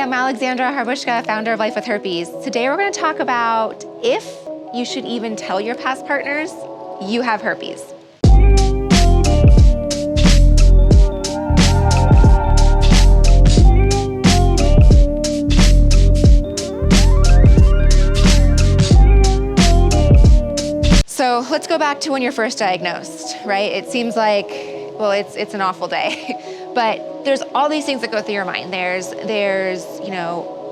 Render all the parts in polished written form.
I'm Alexandra Harbushka, founder of Life With Herpes. Today we're going to talk about if you should even tell your past partners you have herpes. So let's go back to when you're first diagnosed, right? It seems like, well, it's an awful day, but there's all these things that go through your mind. There's,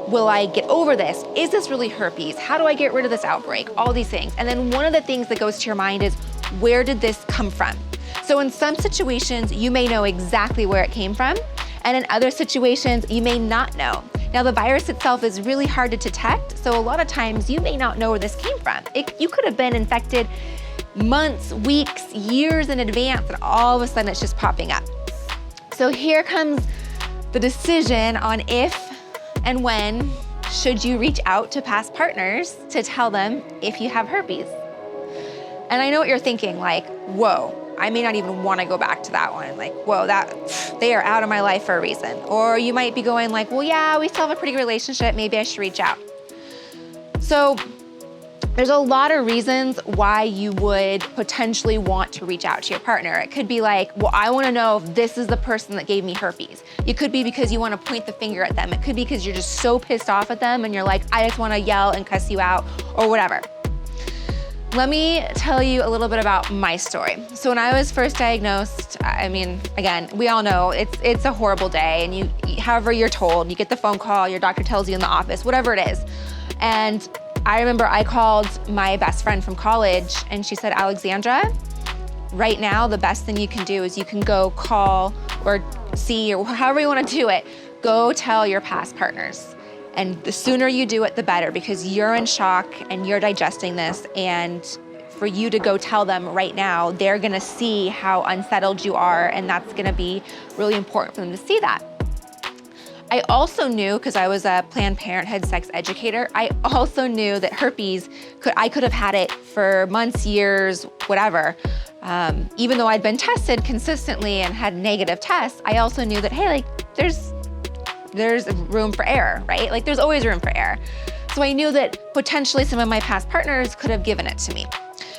will I get over this? Is this really herpes? How do I get rid of this outbreak? All these things. And then one of the things that goes to your mind is, where did this come from? So in some situations, you may know exactly where it came from. And in other situations, you may not know. Now, the virus itself is really hard to detect, so a lot of times you may not know where this came from. You could have been infected months, weeks, years in advance, and all of a sudden it's just popping up. So here comes the decision on if and when should you reach out to past partners to tell them if you have herpes. And I know what you're thinking, like, whoa, I may not even want to go back to that one. Like, whoa, they are out of my life for a reason. Or you might be going like, well, yeah, we still have a pretty good relationship. Maybe I should reach out. So there's a lot of reasons why you would potentially want to reach out to your partner. It could be like, well, I want to know if this is the person that gave me herpes. It could be because you want to point the finger at them. It could be because you're just so pissed off at them and you're like, I just want to yell and cuss you out or whatever. Let me tell you a little bit about my story. So when I was first diagnosed, I mean, again, we all know it's a horrible day, and however you're told, you get the phone call, your doctor tells you in the office, whatever it is. And I remember I called my best friend from college and she said, Alexandra, right now, the best thing you can do is you can go call or see, or however you want to do it, go tell your past partners. And the sooner you do it, the better, because you're in shock and you're digesting this. And for you to go tell them right now, they're gonna see how unsettled you are, and that's gonna be really important for them to see that. I also knew, because I was a Planned Parenthood sex educator, I also knew that herpes, I could have had it for months, years, whatever. Even though I'd been tested consistently and had negative tests, I also knew that, hey, like there's room for error, right? Like there's always room for error. So I knew that potentially some of my past partners could have given it to me.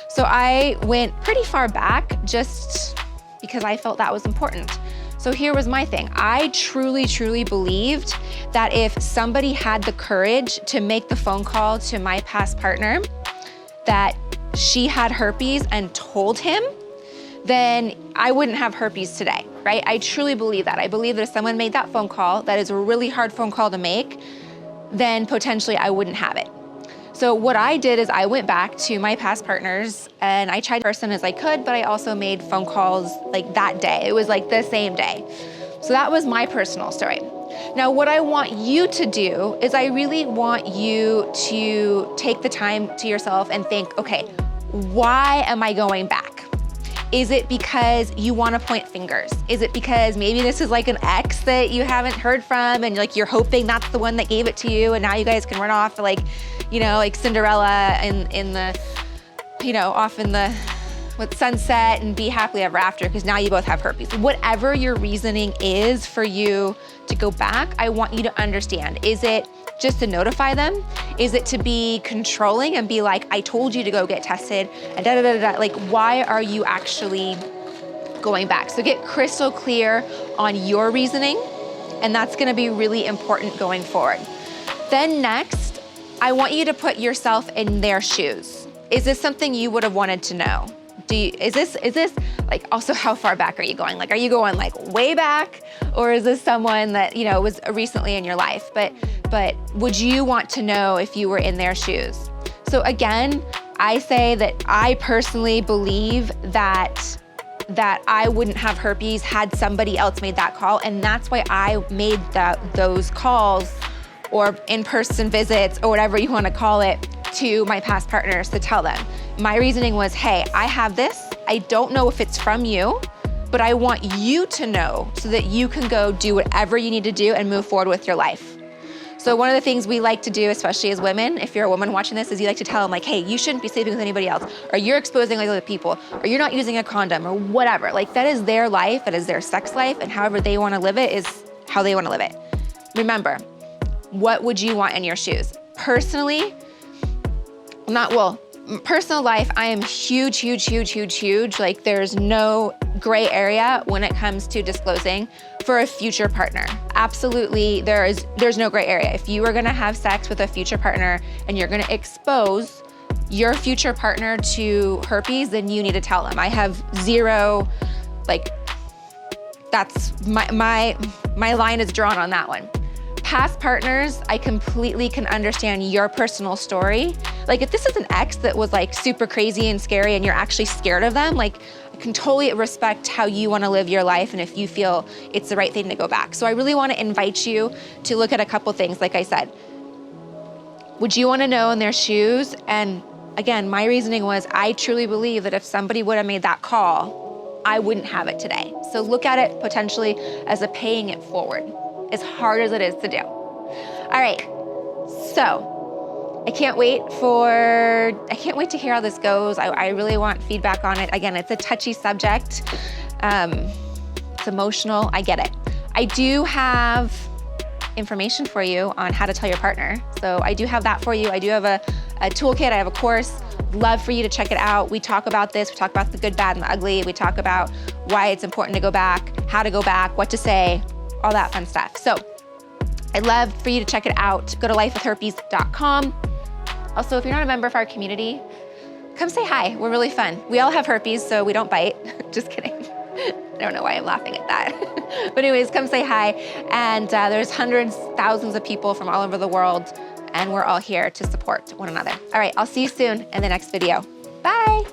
So I went pretty far back just because I felt that was important. So here was my thing. I truly, truly believed that if somebody had the courage to make the phone call to my past partner that she had herpes and told him, then I wouldn't have herpes today, right? I truly believe that. I believe that if someone made that phone call, that is a really hard phone call to make, then potentially I wouldn't have it. So what I did is I went back to my past partners and I tried as person as I could, but I also made phone calls like that day. It was like the same day. So that was my personal story. Now, what I want you to do is I really want you to take the time to yourself and think, okay, why am I going back? Is it because you want to point fingers? Is it because maybe this is like an ex that you haven't heard from and like you're hoping that's the one that gave it to you and now you guys can run off like, like Cinderella in the, off in the with sunset and be happily ever after because now you both have herpes. Whatever your reasoning is for you to go back, I want you to understand. Is it just to notify them? Is it to be controlling and be like, I told you to go get tested and da da da da? Like, why are you actually going back? So get crystal clear on your reasoning, and that's gonna be really important going forward. Then next, I want you to put yourself in their shoes. Is this something you would have wanted to know? Is this like, also how far back are you going? Like, are you going like way back? Or is this someone that, was recently in your life? But would you want to know if you were in their shoes? So again, I say that I personally believe that I wouldn't have herpes had somebody else made that call. And that's why I made those calls or in-person visits or whatever you want to call it to my past partners to tell them. My reasoning was, hey, I have this. I don't know if it's from you, but I want you to know so that you can go do whatever you need to do and move forward with your life. So one of the things we like to do, especially as women, if you're a woman watching this, is you like to tell them like, hey, you shouldn't be sleeping with anybody else, or you're exposing like other people, or you're not using a condom, or whatever. Like that is their life, that is their sex life, and however they want to live it is how they want to live it. Remember, What would you want in your shoes? Personally, personal life, I am huge. Like there's no gray area when it comes to disclosing for a future partner. Absolutely, there's no gray area. If you are gonna have sex with a future partner and you're gonna expose your future partner to herpes, then you need to tell them. I have zero, like, that's my line is drawn on that one. Past partners, I completely can understand your personal story. Like if this is an ex that was like super crazy and scary and you're actually scared of them, like I can totally respect how you wanna live your life and if you feel it's the right thing to go back. So I really wanna invite you to look at a couple things, like I said. Would you wanna know in their shoes? And again, my reasoning was I truly believe that if somebody would have made that call, I wouldn't have it today. So look at it potentially as a paying it forward, as hard as it is to do. All right, so I can't wait to hear how this goes. I really want feedback on it. Again, it's a touchy subject. It's emotional, I get it. I do have information for you on how to tell your partner. So I do have that for you. I do have a toolkit, I have a course. Love for you to check it out. We talk about this, we talk about the good, bad, and the ugly. We talk about why it's important to go back, how to go back, what to say, all that fun stuff. So I'd love for you to check it out. Go to lifewithherpes.com. Also, if you're not a member of our community, come say hi. We're really fun. We all have herpes, so we don't bite. Just kidding. I don't know why I'm laughing at that. But anyways, come say hi. And there's hundreds, thousands of people from all over the world, and we're all here to support one another. All right, I'll see you soon in the next video. Bye.